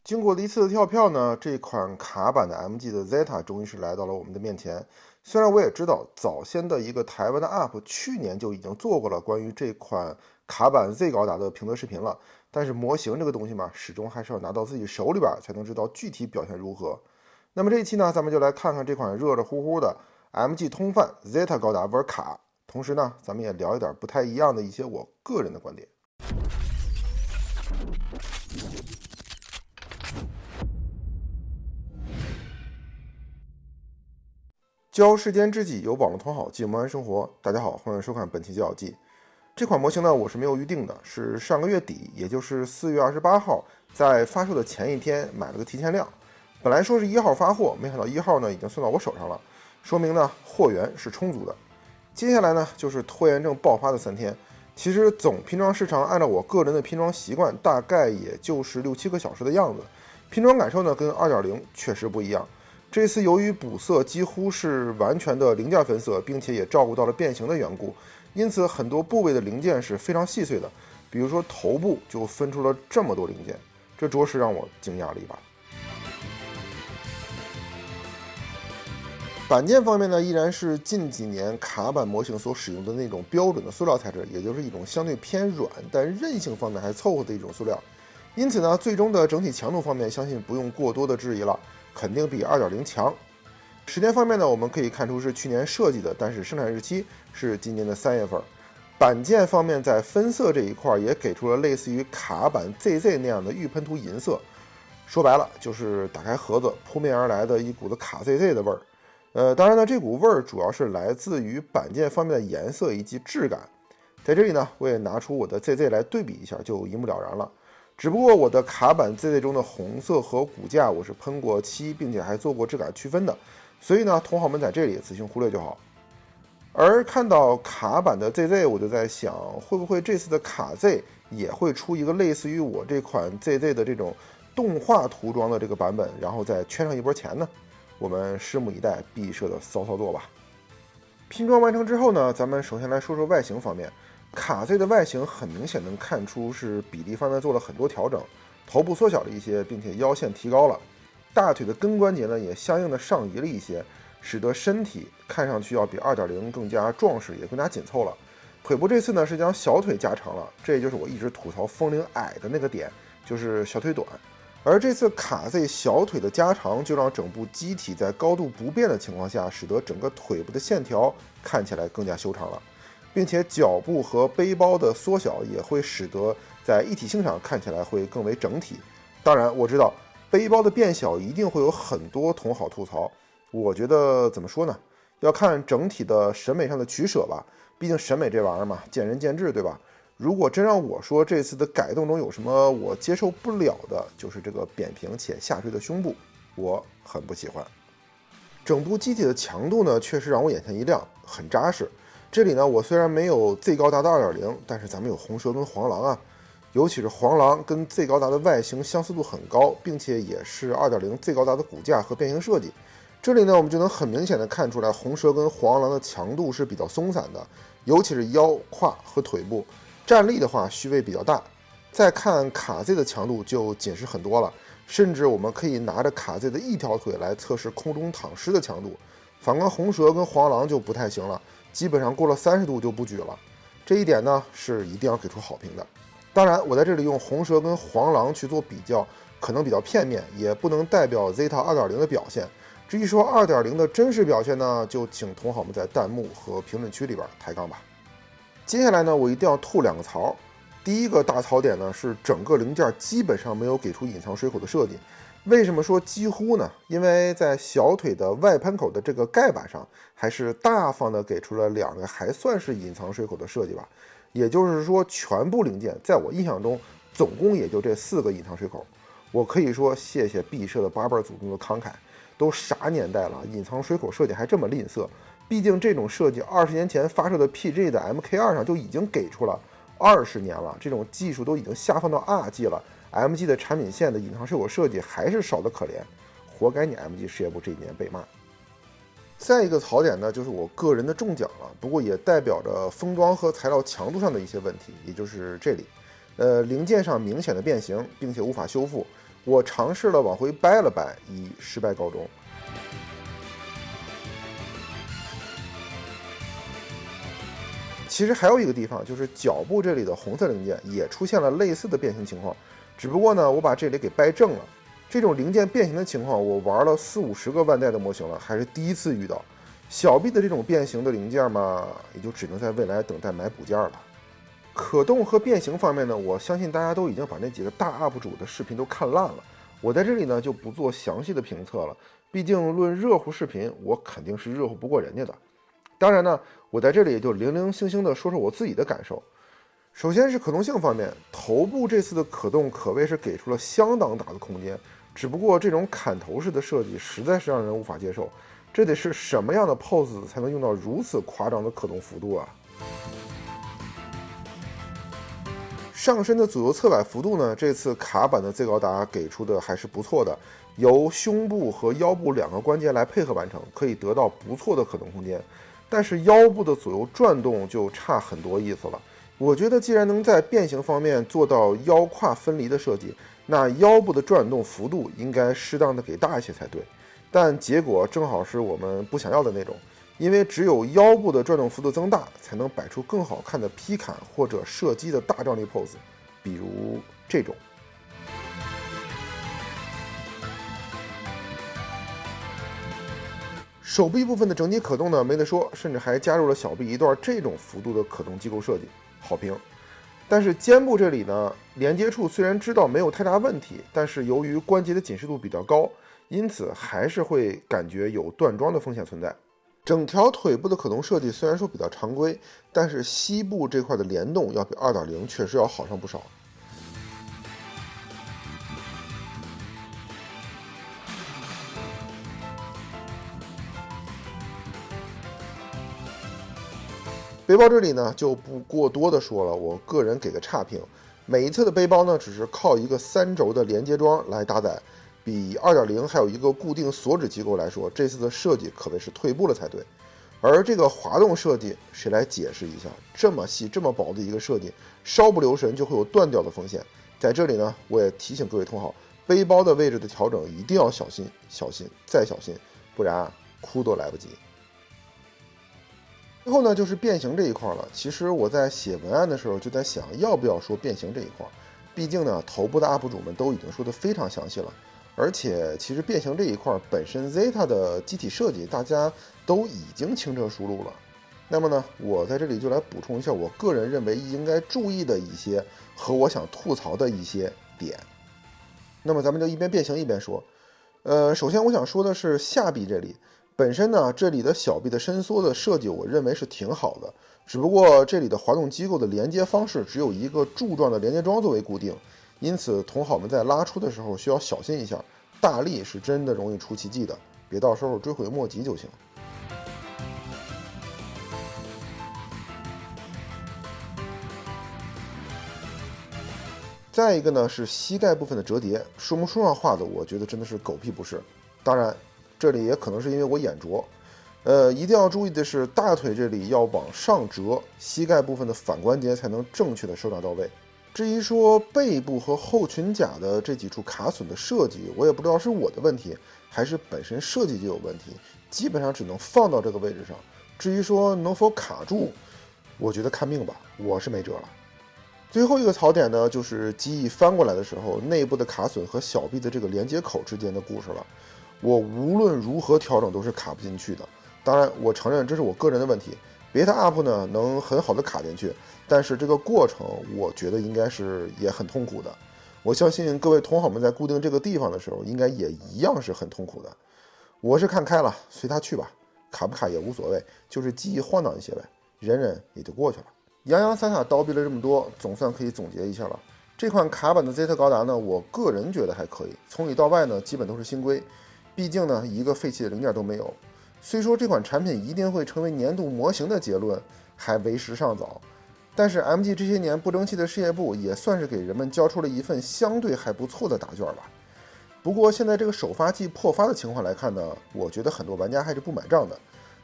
经过了一次的跳票呢，这款卡版的 MG 的 Zeta 终于是来到了我们的面前。虽然我也知道早先的一个台湾的 UP 去年就已经做过了关于这款卡版 Z 高达的评测视频了，但是模型这个东西嘛，始终还是要拿到自己手里边才能知道具体表现如何。那么这一期呢，咱们就来看看这款热热乎乎的 MG 通贩 Zeta 高达玩卡，同时呢，咱们也聊一点不太一样的一些我个人的观点。交世间知己，有网络同好，寂寞安生活。大家好，欢迎收看本期教记。这款模型呢，我是没有预定的，是上个月底，也就是4月28号，在发售的前一天买了个提前量。本来说是1号发货，没想到1号呢已经送到我手上了，说明呢货源是充足的。接下来呢就是拖延症爆发的3天。其实总拼装时长按照我个人的拼装习惯，大概也就是6-7个小时的样子。拼装感受呢跟 2.0 确实不一样。这次由于补色几乎是完全的零件分色，并且也照顾到了变形的缘故，因此很多部位的零件是非常细碎的。比如说头部就分出了这么多零件，这着实让我惊讶了一把。板件方面呢，依然是近几年卡板模型所使用的那种标准的塑料材质，也就是一种相对偏软但韧性方面还凑合的一种塑料。因此呢，最终的整体强度方面，相信不用过多的质疑了。肯定比 2.0 强。时间方面呢，我们可以看出是去年设计的，但是生产日期是今年的3月份。板件方面在分色这一块也给出了类似于卡版 ZZ 那样的预喷涂银色，说白了就是打开盒子扑面而来的一股子卡 ZZ 的味儿。当然呢，这股味儿主要是来自于板件方面的颜色以及质感。在这里呢，我也拿出我的 ZZ 来对比一下，就一目了然了。只不过我的卡板 ZZ 中的红色和骨架我是喷过漆，并且还做过质感区分的，所以呢，同好们在这里自行忽略就好。而看到卡版的 ZZ， 我就在想，会不会这次的卡 Z 也会出一个类似于我这款 ZZ 的这种动画涂装的这个版本，然后再圈上一波钱呢？我们拭目以待，毕设的骚操作吧。拼装完成之后呢，咱们首先来说说外形方面。卡 Z 的外形很明显能看出是比例方面做了很多调整，头部缩小了一些，并且腰线提高了，大腿的根关节呢也相应的上移了一些，使得身体看上去要比 2.0 更加壮实，也更加紧凑了。腿部这次呢是将小腿加长了，这也就是我一直吐槽风铃矮的那个点，就是小腿短。而这次卡 Z 小腿的加长，就让整部机体在高度不变的情况下，使得整个腿部的线条看起来更加修长了。并且脚部和背包的缩小也会使得在一体性上看起来会更为整体。当然我知道背包的变小一定会有很多同好吐槽，我觉得怎么说呢，要看整体的审美上的取舍吧，毕竟审美这玩意儿嘛，见仁见智，对吧？如果真让我说这次的改动中有什么我接受不了的，就是这个扁平且下坠的胸部，我很不喜欢。整部机体的强度呢，确实让我眼前一亮，很扎实。这里呢，我虽然没有 Z 高达的 2.0， 但是咱们有红蛇跟黄狼啊，尤其是黄狼跟 Z 高达的外形相似度很高，并且也是 2.0 Z 高达的骨架和变形设计。这里呢，我们就能很明显的看出来，红蛇跟黄狼的强度是比较松散的，尤其是腰、胯和腿部，站立的话虚位比较大。再看卡 Z 的强度就紧实很多了，甚至我们可以拿着卡 Z 的一条腿来测试空中躺尸的强度。反观红蛇跟黄狼就不太行了，基本上过了30度就不举了，这一点呢是一定要给出好评的。当然，我在这里用红蛇跟黄狼去做比较，可能比较片面，也不能代表 Zeta 2.0 的表现。至于说 2.0 的真实表现呢，就请同好们在弹幕和评论区里边抬杠吧。接下来呢，我一定要吐2个槽。第一个大槽点呢是整个零件基本上没有给出隐藏水口的设计。为什么说几乎呢？因为在小腿的外喷口的这个盖板上，还是大方的给出了2个还算是隐藏水口的设计吧。也就是说，全部零件在我印象中，总共也就这4个隐藏水口。我可以说谢谢毕设的八瓣祖宗的慷慨。都啥年代了，隐藏水口设计还这么吝啬？毕竟这种设计20年前发售的 PG 的 MK2 上就已经给出了，20年了，这种技术都已经下放到 R 级了。MG 的产品线的隐藏水口设计还是少得可怜，活该你 MG 事业部这一年被骂。再一个槽点呢，就是我个人的中奖了，不过也代表着封装和材料强度上的一些问题，也就是这里，零件上明显的变形，并且无法修复。我尝试了往回掰了掰，以失败告终。其实还有一个地方，就是脚部这里的红色零件也出现了类似的变形情况，只不过呢，我把这里给掰正了。这种零件变形的情况，我玩了40-50个万代的模型了，还是第一次遇到。小臂的这种变形的零件嘛，也就只能在未来等待买补件了。可动和变形方面呢，我相信大家都已经把那几个大 UP 主的视频都看烂了，我在这里呢就不做详细的评测了，毕竟论热乎视频，我肯定是热乎不过人家的。当然呢，我在这里也就零零星星的说说我自己的感受。首先是可动性方面，头部这次的可动可谓是给出了相当大的空间，只不过这种砍头式的设计实在是让人无法接受，这得是什么样的 pose 才能用到如此夸张的可动幅度啊？上身的左右侧摆幅度呢，这次卡版的 Z 高达给出的还是不错的，由胸部和腰部2个关节来配合完成，可以得到不错的可动空间。但是腰部的左右转动就差很多意思了。我觉得既然能在变形方面做到腰胯分离的设计，那腰部的转动幅度应该适当的给大一些才对。但结果正好是我们不想要的那种，因为只有腰部的转动幅度增大，才能摆出更好看的劈砍或者射击的大张力 pose， 比如这种。手臂部分的整体可动呢，没得说，甚至还加入了小臂一段这种幅度的可动机构设计，好评。但是肩部这里呢，连接处虽然知道没有太大问题，但是由于关节的紧实度比较高，因此还是会感觉有断桩的风险存在。整条腿部的可动设计虽然说比较常规，但是膝部这块的联动要比 2.0 确实要好上不少。背包这里呢就不过多的说了，我个人给个差评。每一侧的背包呢只是靠一个3轴的连接桩来搭载，比 2.0 还有一个固定锁止机构来说，这次的设计可谓是退步了才对。而这个滑动设计，谁来解释一下？这么细这么薄的一个设计，稍不留神就会有断掉的风险。在这里呢，我也提醒各位同好，背包的位置的调整一定要小心、小心再小心，不然哭都来不及。最后呢，就是变形这一块了。其实我在写文案的时候就在想，要不要说变形这一块？毕竟呢，头部的 UP 主们都已经说得非常详细了，而且其实变形这一块本身 Zeta 的机体设计大家都已经轻车熟路了。那么呢，我在这里就来补充一下我个人认为应该注意的一些和我想吐槽的一些点。那么咱们就一边变形一边说。首先我想说的是下臂这里。本身呢，这里的小臂的伸缩的设计，我认为是挺好的，只不过这里的滑动机构的连接方式只有一个柱状的连接桩作为固定，因此同好们在拉出的时候需要小心一下，大力是真的容易出奇迹的，别到时候追悔莫及就行。再一个呢是膝盖部分的折叠，树木书上画的，我觉得真的是狗屁不是。当然。这里也可能是因为我眼拙，一定要注意的是，大腿这里要往上折，膝盖部分的反关节才能正确的收纳到位。至于说背部和后裙甲的这几处卡损的设计，我也不知道是我的问题，还是本身设计就有问题，基本上只能放到这个位置上。至于说能否卡住，我觉得看命吧，我是没辙了。最后一个槽点呢，就是机翼翻过来的时候，内部的卡损和小臂的这个连接口之间的故事了。我无论如何调整都是卡不进去的，当然我承认这是我个人的问题。别的 UP 呢能很好的卡进去，但是这个过程我觉得应该是也很痛苦的。我相信各位同好们在固定这个地方的时候，应该也一样是很痛苦的。我是看开了，随他去吧，卡不卡也无所谓，就是记忆晃荡一些呗，忍忍也就过去了。洋洋洒洒叨逼了这么多，总算可以总结一下了。这款卡版的 Zeta 高达呢，我个人觉得还可以，从里到外呢基本都是新规。毕竟呢，一个废弃的零件都没有。虽说这款产品一定会成为年度模型的结论，还为时尚早。但是 MG 这些年不争气的事业部也算是给人们交出了一份相对还不错的答卷吧。不过现在这个首发季破发的情况来看呢，我觉得很多玩家还是不买账的。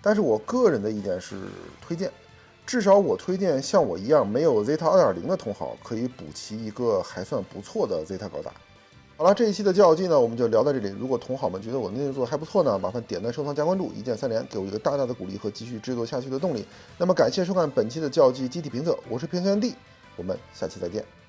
但是我个人的意见是推荐，至少我推荐像我一样没有 Zeta 2.0 的同好可以补齐一个还算不错的 Zeta 高达。好了，这一期的教技呢，我们就聊到这里。如果同好们觉得我的内容做的还不错呢，麻烦点赞、收藏、加关注，一键3连，给我一个大大的鼓励和继续制作下去的动力。那么感谢收看本期的教技机体评测，我是评测员 D，我们下期再见。